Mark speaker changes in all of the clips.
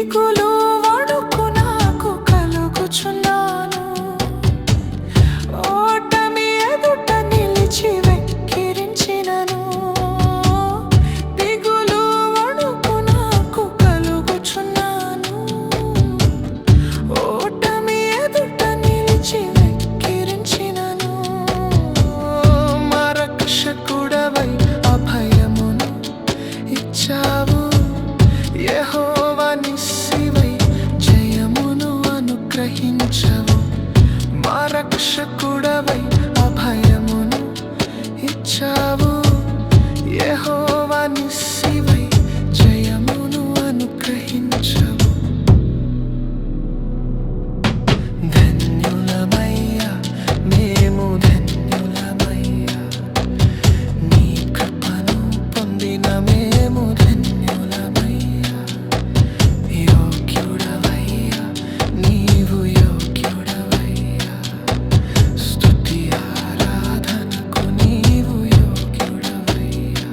Speaker 1: దిగులు వణుకు నాకు కలుగుచున్నాను. ఓటమి ఎదుట నిలిచి వెక్కిరించినను. దిగులు వణుకు నాకు కలుగుచున్నాను. ఓటమి ఎదుట నిలిచి వెక్కిరించినను. మా రక్షకుడవై అభయమును ఇచ్చావు. యెహోవా నిస్సివై జయమును అనుగ్రహించవు. మా రక్షకుడవై అభయమును ఇచ్చావు. యెహోవా నిస్సివై జయమును అనుగ్రహించవు. ధన్యులమయ్యా మేము ధన్యులమయ్యా, నీ కృపను పొందిన మేము ధన్యులమయ్యా. యోగ్యుడవయ్యా నీవు యోగ్యుడవయ్యా, స్తుతి ఆరాధనకు నీవు యోగ్యుడవయ్యా.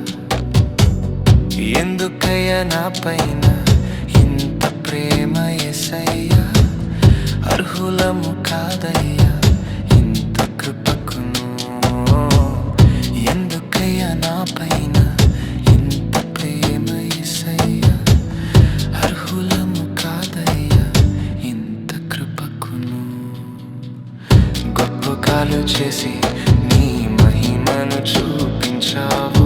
Speaker 1: ఎందుకయ్యా నా పైన ఇంత ప్రేమ యేసయ్యా, అర్హులము కాదయ్యా ఇంత కృపకును. ఎందుకయ్యా నా పైన ఇంత ప్రేమ యేసయ్యా, అర్హులము కాదయ్యా ఇంత కృపకును. గొప్ప కార్యాలు చేసి నీ మహిమను చూపించావు.